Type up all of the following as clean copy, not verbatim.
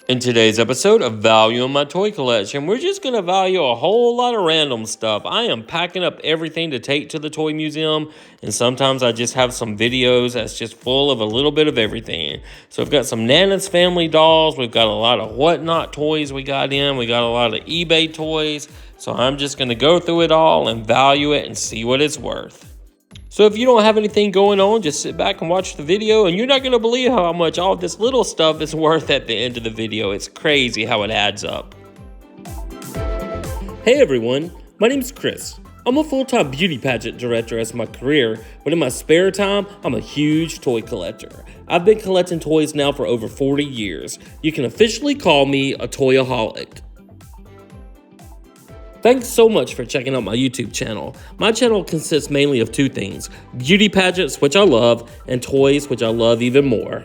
In today's episode of Value in My Toy Collection, we're just going to value a whole lot of random stuff. I am packing up everything to take to the toy museum, and sometimes I just have some videos that's just full of a little bit of everything. So we've got some Nana's Family dolls, we've got a lot of Whatnot toys we got a lot of eBay toys. So I'm just going to go through it all and value it and see what it's worth. So if you don't have anything going on, just sit back and watch the video, and you're not going to believe how much all this little stuff is worth at the end of the video. It's crazy how it adds up. Hey everyone, my name's Chris. I'm a full-time beauty pageant director as my career, but in my spare time, I'm a huge toy collector. I've been collecting toys now for over 40 years. You can officially call me a toyaholic. Thanks so much for checking out my YouTube channel. My channel consists mainly of two things: beauty pageants, which I love, and toys, which I love even more.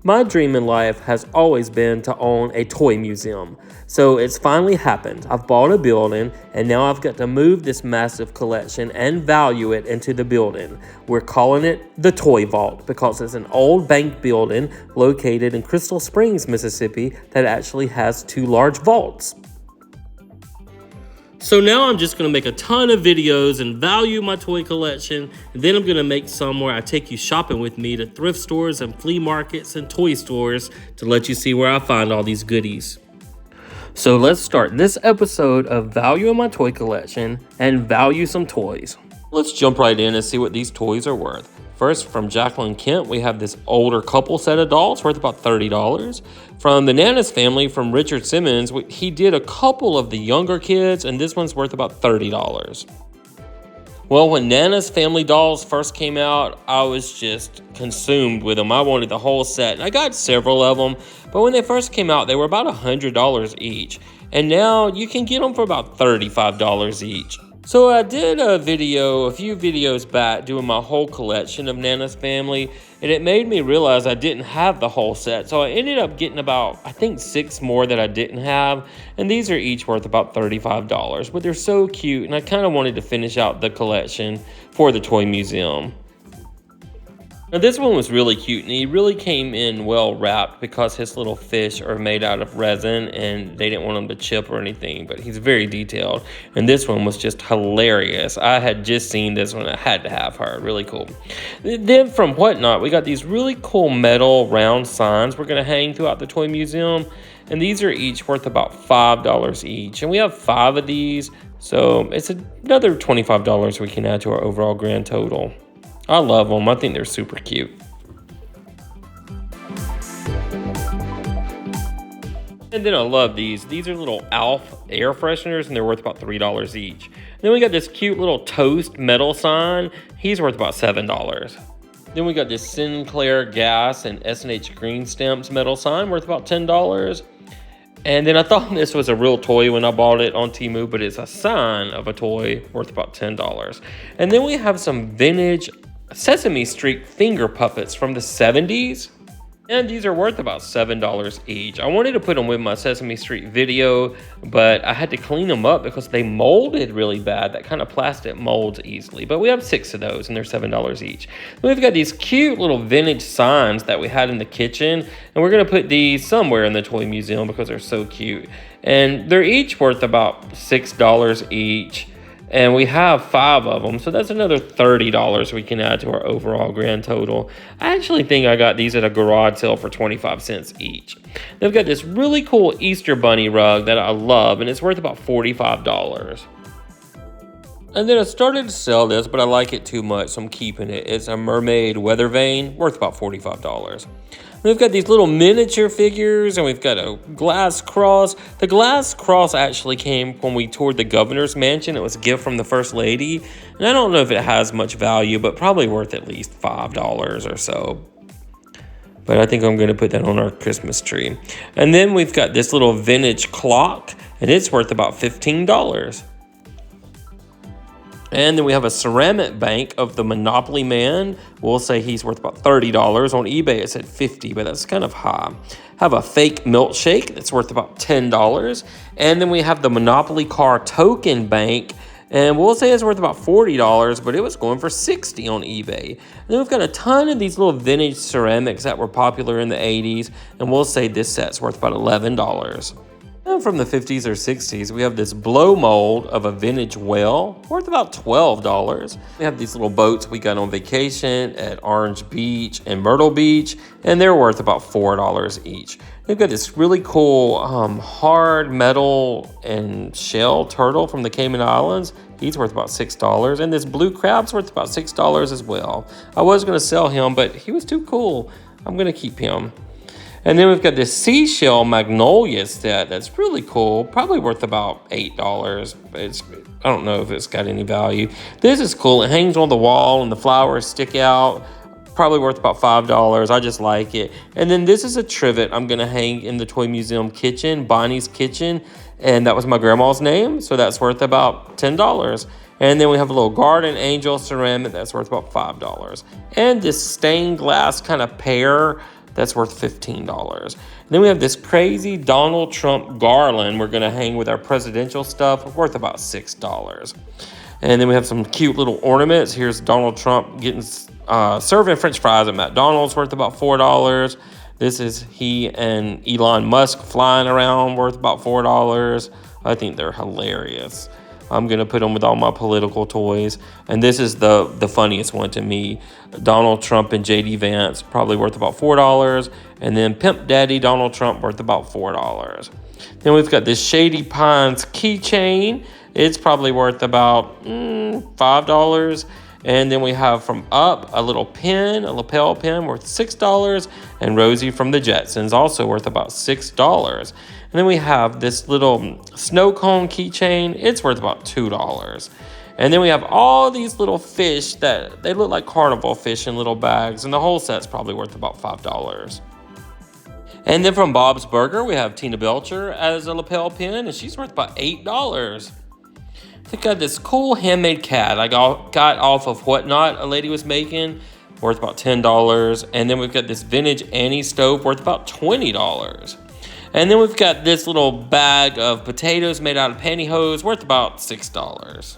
My dream in life has always been to own a toy museum, so it's finally happened. I've bought a building, and now I've got to move this massive collection and value it into the building. We're calling it the Toy Vault because it's an old bank building located in Crystal Springs, Mississippi that actually has two large vaults. So now I'm just going to make a ton of videos and value my toy collection, and then I'm going to make some where I take you shopping with me to thrift stores and flea markets and toy stores to let you see where I find all these goodies. So let's start this episode of Value in My Toy Collection and value some toys. Let's jump right in and see what these toys are worth. First, from Jacqueline Kent, we have this older couple set of dolls worth about $30. From the Nana's Family, from Richard Simmons, he did a couple of the younger kids, and this one's worth about $30. Well, when Nana's Family dolls first came out, I was just consumed with them. I wanted the whole set, and I got several of them, but when they first came out, they were about $100 each, and now you can get them for about $35 each. So I did a few videos back doing my whole collection of Nana's Family, and it made me realize I didn't have the whole set. So I ended up getting about, I think, 6 more that I didn't have, and these are each worth about $35, but they're so cute, and I kind of wanted to finish out the collection for the toy museum. Now this one was really cute, and he really came in well wrapped because his little fish are made out of resin and they didn't want him to chip or anything, but he's very detailed. And this one was just hilarious. I had just seen this one. I had to have her. Really cool. Then from Whatnot, we got these really cool metal round signs we're going to hang throughout the toy museum. And these are each worth about $5 each. And we have 5 of these, so it's another $25 we can add to our overall grand total. I love them. I think they're super cute. And then I love these. These are little Alf air fresheners, and they're worth about $3 each. And then we got this cute little toast metal sign. He's worth about $7. Then we got this Sinclair gas and S&H green stamps metal sign worth about $10. And then I thought this was a real toy when I bought it on Temu, but it's a sign of a toy worth about $10. And then we have some vintage Sesame Street finger puppets from the 70s. And these are worth about $7 each. I wanted to put them with my Sesame Street video, but I had to clean them up because they molded really bad. That kind of plastic molds easily. But we have 6 of those, and they're $7 each. We've got these cute little vintage signs that we had in the kitchen, and we're going to put these somewhere in the toy museum because they're so cute. And they're each worth about $6 each. And we have 5 of them, so that's another $30 we can add to our overall grand total. I actually think I got these at a garage sale for 25 cents each. They've got this really cool Easter bunny rug that I love, and it's worth about $45. And then I started to sell this, but I like it too much, so I'm keeping it. It's a mermaid weather vane, worth about $45. We've got these little miniature figures, and we've got a glass cross. The glass cross actually came when we toured the governor's mansion. It was a gift from the first lady. And I don't know if it has much value, but probably worth at least $5 or so. But I think I'm going to put that on our Christmas tree. And then we've got this little vintage clock, and it's worth about $15. And then we have a ceramic bank of the Monopoly Man. We'll say he's worth about $30. On eBay, it said $50, but that's kind of high. Have a fake milkshake that's worth about $10. And then we have the Monopoly car token bank, And we'll say it's worth about $40, but it was going for $60 on eBay. And then we've got a ton of these little vintage ceramics that were popular in the 80s, and we'll say this set's worth about $11. And from the 50s or 60s, we have this blow mold of a vintage whale, worth about $12. We have these little boats we got on vacation at Orange Beach and Myrtle Beach, and they're worth about $4 each. We've got this really cool hard metal and shell turtle from the Cayman Islands. He's worth about $6. And this blue crab's worth about $6 as well. I was going to sell him, but he was too cool. I'm going to keep him. And then we've got this seashell magnolia set that's really cool, probably worth about $8. I don't know if it's got any value. This is cool. It hangs on the wall and the flowers stick out. Probably worth about $5. I just like it. And then this is a trivet I'm going to hang in the Toy Museum kitchen, Bonnie's Kitchen. And that was my grandma's name, so that's worth about $10. And then we have a little garden angel ceramic that's worth about $5. And this stained glass kind of pear that's worth $15. And then we have this crazy Donald Trump garland we're going to hang with our presidential stuff, worth about $6. And then we have some cute little ornaments. Here's Donald Trump getting serving French fries at McDonald's, worth about $4. This is he and Elon Musk flying around, worth about $4. I think they're hilarious. I'm going to put them with all my political toys. And this is the funniest one to me. Donald Trump and J.D. Vance, probably worth about $4. And then Pimp Daddy Donald Trump, worth about $4. Then we've got this Shady Pines keychain. It's probably worth about $5. And then we have from Up a little pen, a lapel pen worth $6. And Rosie from the Jetsons, also worth about $6. And then we have this little snow cone keychain. It's worth about $2. And then we have all these little fish that they look like carnival fish in little bags. And the whole set's probably worth about $5. And then from Bob's Burger, we have Tina Belcher as a lapel pin. And she's worth about $8. I got this cool handmade cat I got off of Whatnot a lady was making, worth about $10. And then we've got this vintage Annie stove worth about $20. And then we've got this little bag of potatoes made out of pantyhose worth about $6.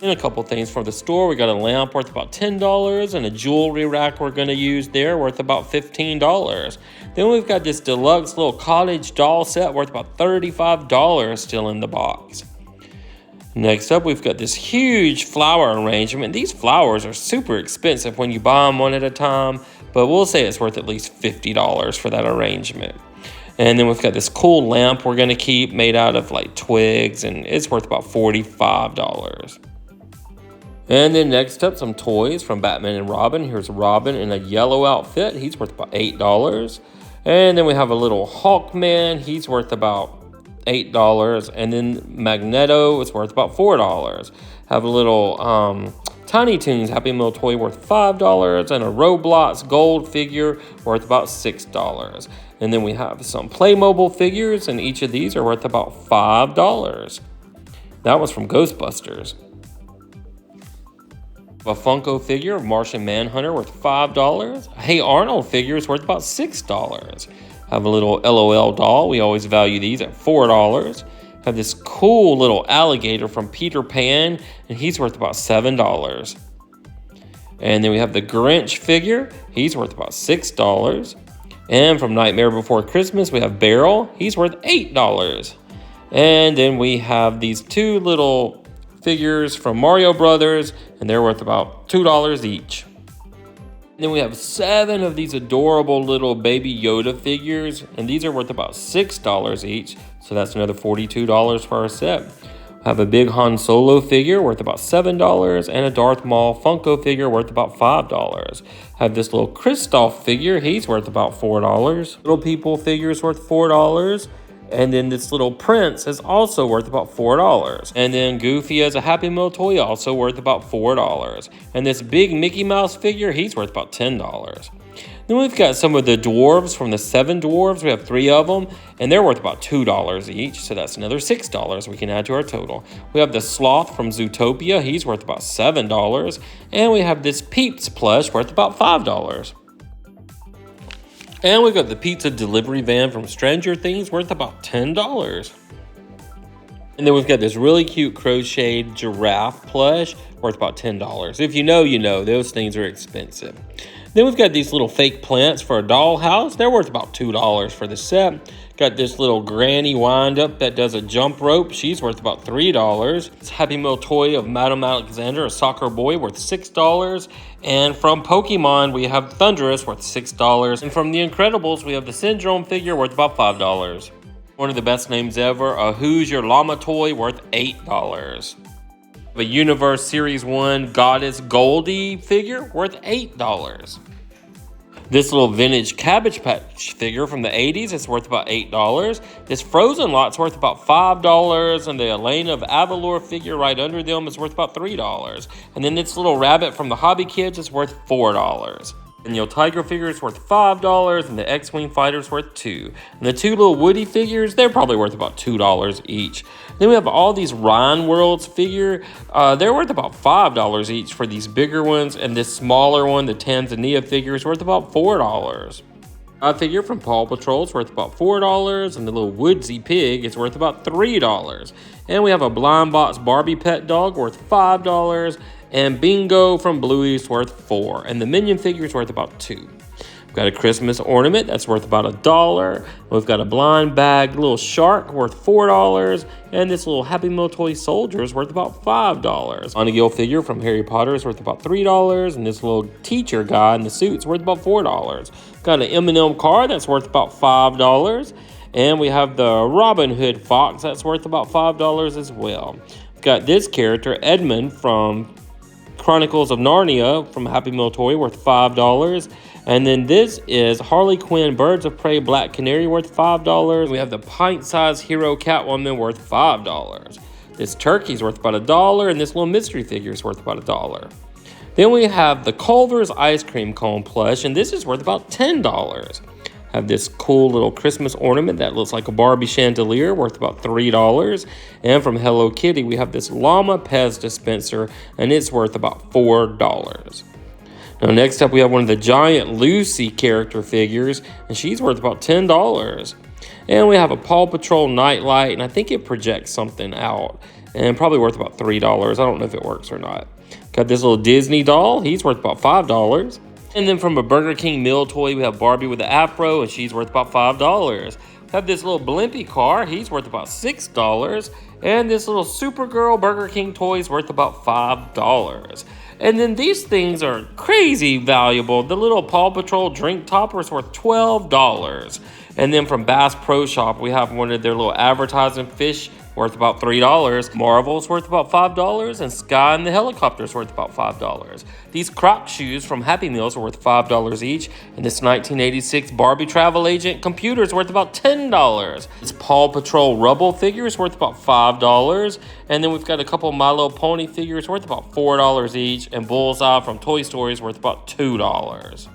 And a couple things from the store. We got a lamp worth about $10 and a jewelry rack we're going to use there worth about $15. Then we've got this deluxe little cottage doll set worth about $35 still in the box. Next up, we've got this huge flower arrangement. These flowers are super expensive when you buy them one at a time, but we'll say it's worth at least $50 for that arrangement. And then we've got this cool lamp we're going to keep made out of like twigs, and it's worth about $45. And then next up, some toys from Batman and Robin. Here's Robin in a yellow outfit. He's worth about $8. And then we have a little Hawkman. He's worth about $8. And then Magneto is worth about $4. Have a little Tiny Toons Happy Meal toy worth $5. And a Roblox gold figure worth about $6. And then we have some Playmobil figures, and each of these are worth about $5. That was from Ghostbusters. A Funko figure of Martian Manhunter worth $5. A Hey Arnold figure is worth about $6. Have a little LOL doll. We always value these at $4. Have this cool little alligator from Peter Pan, and he's worth about $7. And then we have the Grinch figure. He's worth about $6. And from Nightmare Before Christmas, we have Beryl. He's worth $8. And then we have these two little figures from Mario Brothers, and they're worth about $2 each. And then we have 7 of these adorable little baby Yoda figures, and these are worth about $6 each, so that's another $42 for our set. I have a big Han Solo figure worth about $7, and a Darth Maul Funko figure worth about $5. I have this little Kristoff figure, he's worth about $4. Little People figure is worth $4. And then this little Prince is also worth about $4. And then Goofy as a Happy Meal toy, also worth about $4. And this big Mickey Mouse figure, he's worth about $10. Then we've got some of the dwarves from the 7 dwarves. We have 3 of them, and they're worth about $2 each. So that's another $6 we can add to our total. We have the Sloth from Zootopia. He's worth about $7. And we have this Peeps plush worth about $5. And we've got the pizza delivery van from Stranger Things worth about $10. And then we've got this really cute crocheted giraffe plush worth about $10. If you know, you know, those things are expensive. Then we've got these little fake plants for a dollhouse. They're worth about $2 for the set. Got this little granny wind up that does a jump rope. She's worth about $3. This Happy Meal toy of Madam Alexander, a soccer boy, worth $6. And from Pokemon, we have Thundurus, worth $6. And from The Incredibles, we have the Syndrome figure, worth about $5. One of the best names ever, a Who's Your Llama toy, worth $8. A Universe Series 1 Goddess Goldie figure, worth $8. This little vintage Cabbage Patch figure from the 80s is worth about $8. This Frozen lot's worth about $5, and the Elena of Avalor figure right under them is worth about $3. And then this little rabbit from the Hobby Kids is worth $4. And the Tiger figure is worth $5, and the X-Wing fighter is worth $2. And the two little Woody figures, they're probably worth about $2 each. Then we have all these Ryan Worlds figure. They're worth about $5 each for these bigger ones, and this smaller one, the Tanzania figure, is worth about $4. A figure from Paw Patrol is worth about $4, and the little Woodsy pig is worth about $3. And we have a Blind Box Barbie pet dog worth $5, and Bingo from Bluey's worth $4, and the Minion figure is worth about $2. We've got a Christmas ornament that's worth about $1. We've got a blind bag little shark worth $4, and this little Happy Meal toy soldier is worth about $5. Onigil figure from Harry Potter is worth about $3, and this little teacher guy in the suit's worth about $4. Got an M&M car that's worth about $5, and we have the Robin Hood fox that's worth about $5 as well. We've got this character Edmund from Chronicles of Narnia from Happy Meal toy worth $5. And then this is Harley Quinn Birds of Prey Black Canary worth $5. We have the pint-sized Hero Catwoman worth $5. This turkey's worth about $1, and this little mystery figure is worth about $1. Then we have the Culver's ice cream cone plush, and this is worth about $10. Have this cool little Christmas ornament that looks like a Barbie chandelier worth about $3. And from Hello Kitty, we have this Llama Pez dispenser, and it's worth about $4. Now, next up, we have one of the giant Lucy character figures, and she's worth about $10. And we have a Paw Patrol nightlight, and I think it projects something out, and probably worth about $3. I don't know if it works or not. Got this little Disney doll. He's worth about $5. And then from a Burger King meal toy, we have Barbie with the afro, and she's worth about $5. We have this little Blimpy car. He's worth about $6. And this little Supergirl Burger King toy is worth about $5. And then these things are crazy valuable. The little Paw Patrol drink topper is worth $12. And then from Bass Pro Shop, we have one of their little advertising fish worth about $3. Marvel's worth about $5, and Sky and the Helicopter's worth about $5. These Croc shoes from Happy Meals are worth $5 each, and this 1986 Barbie Travel Agent computer is worth about $10. This Paw Patrol Rubble figure is worth about $5, and then we've got a couple My Little Pony figures worth about $4 each, and Bullseye from Toy Story is worth about $2.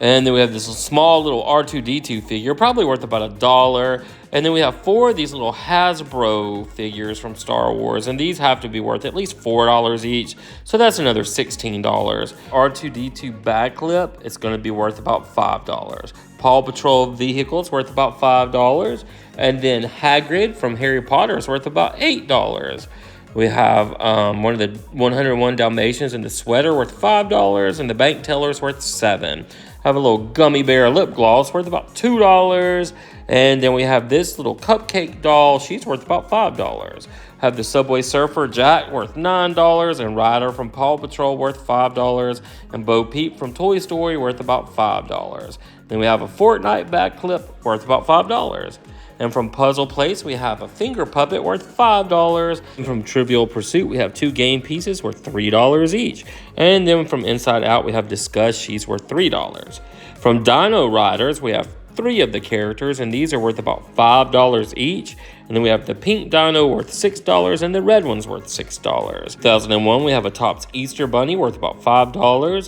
And then we have this small little R2-D2 figure, probably worth about $1. And then we have 4 of these little Hasbro figures from Star Wars, and these have to be worth at least $4 each, so that's another $16. R2-D2 bag clip, it's going to be worth about $5. Paw Patrol vehicle is worth about $5. And then Hagrid from Harry Potter is worth about $8. We have one of the 101 Dalmatians in the sweater worth $5, and the bank teller is worth $7. Have a little gummy bear lip gloss worth about $2. And then we have this little cupcake doll. She's worth about $5. Have the Subway Surfer Jack worth $9, and Ryder from Paw Patrol worth $5, and Bo Peep from Toy Story worth about $5. Then we have a Fortnite bag clip worth about $5. And from Puzzle Place, we have a finger puppet worth $5. And from Trivial Pursuit, we have 2 game pieces worth $3 each. And then from Inside Out, we have Discuss. She's worth $3. From Dino Riders, we have 3 of the characters, and these are worth about $5 each. And then we have the pink dino worth $6, and the red one's worth $6. 2001, we have a Topps Easter Bunny worth about $5,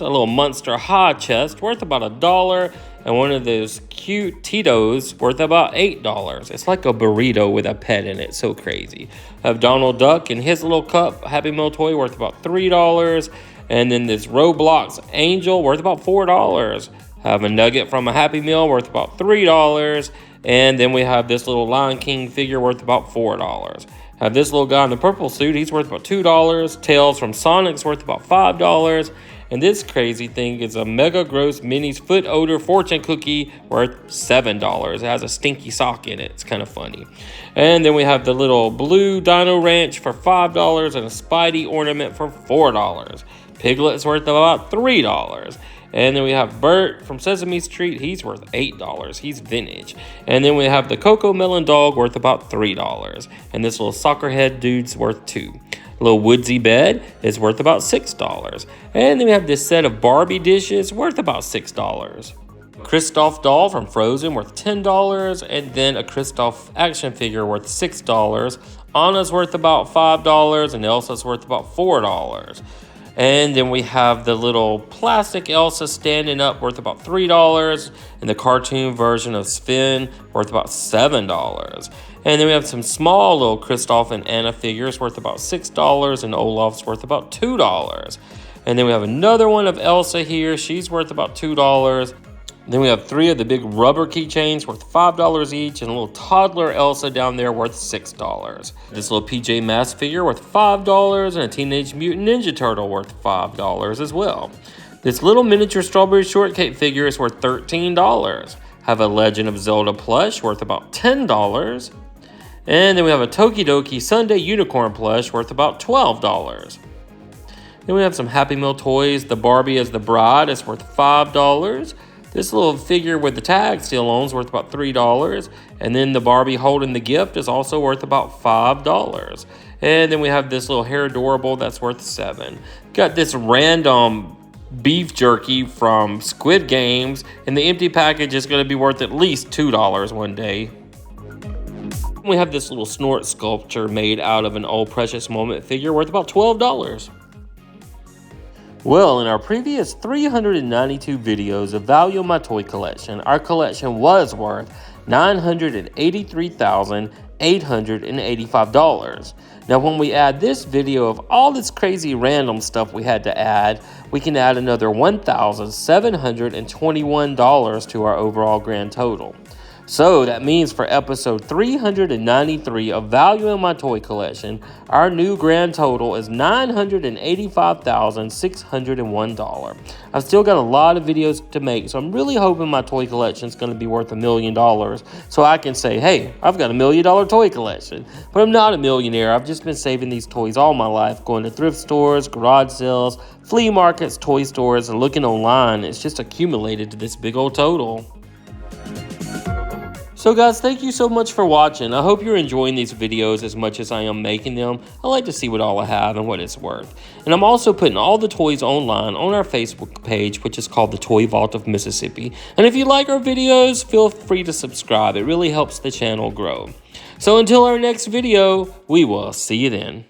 a little Monster High Chest worth about $1, and one of those cute Tito's worth about $8. It's like a burrito with a pet in it. So crazy. I have Donald Duck and his little cup Happy Meal toy worth about $3. And then this Roblox Angel worth about $4. I have a nugget from a Happy Meal worth about $3. And then we have this little Lion King figure worth about $4. Have this little guy in the purple suit. He's worth about $2. Tails from Sonic's worth about $5. And this crazy thing is a Mega Gross Minis Foot Odor Fortune Cookie worth $7. It has a stinky sock in it. It's kind of funny. And then we have the little blue Dino Ranch for $5 and a Spidey ornament for $4. Piglet's worth about $3. And then we have Bert from Sesame Street. He's worth $8. He's vintage. And then we have the Coco Melon Dog worth about $3. And this little soccer head dude's worth $2. A little woodsy bed is worth about $6. And then we have this set of Barbie dishes worth about $6. Kristoff doll from Frozen worth $10. And then a Kristoff action figure worth $6. Anna's worth about $5. And Elsa's worth about $4. And then we have the little plastic Elsa standing up worth about $3. And the cartoon version of Sven worth about $7. And then we have some small little Kristoff and Anna figures worth about $6. And Olaf's worth about $2. And then we have another one of Elsa here. She's worth about $2. Then we have 3 of the big rubber keychains worth $5 each, and a little toddler Elsa down there worth $6. This little PJ Masks figure worth $5, and a Teenage Mutant Ninja Turtle worth $5 as well. This little miniature Strawberry Shortcake figure is worth $13. Have a Legend of Zelda plush worth about $10. And then we have a Tokidoki Sunday Unicorn plush worth about $12. Then we have some Happy Meal toys. The Barbie as the Bride is worth $5. This little figure with the tag still on is worth about $3. And then the Barbie holding the gift is also worth about $5. And then we have this little hair adorable that's worth $7. Got this random beef jerky from Squid Games, and the empty package is going to be worth at least $2 one day. We have this little snort sculpture made out of an old Precious Moment figure worth about $12. Well, in our previous 392 videos of Value My Toy Collection, our collection was worth $983,885. Now, when we add this video of all this crazy random stuff we had to add, we can add another $1,721 to our overall grand total. So that means for episode 393 of Value in My Toy Collection, our new grand total is $985,601. I've still got a lot of videos to make, so I'm really hoping my toy collection is going to be worth $1 million, so I can say, hey, I've got $1 million toy collection. But I'm not a millionaire. I've just been saving these toys all my life, going to thrift stores, garage sales, flea markets, toy stores, and looking online. It's just accumulated to this big old total. So guys, thank you so much for watching. I hope you're enjoying these videos as much as I am making them. I like to see what all I have and what it's worth. And I'm also putting all the toys online on our Facebook page, which is called the Toy Vault of Mississippi. And if you like our videos, feel free to subscribe. It really helps the channel grow. So until our next video, we will see you then.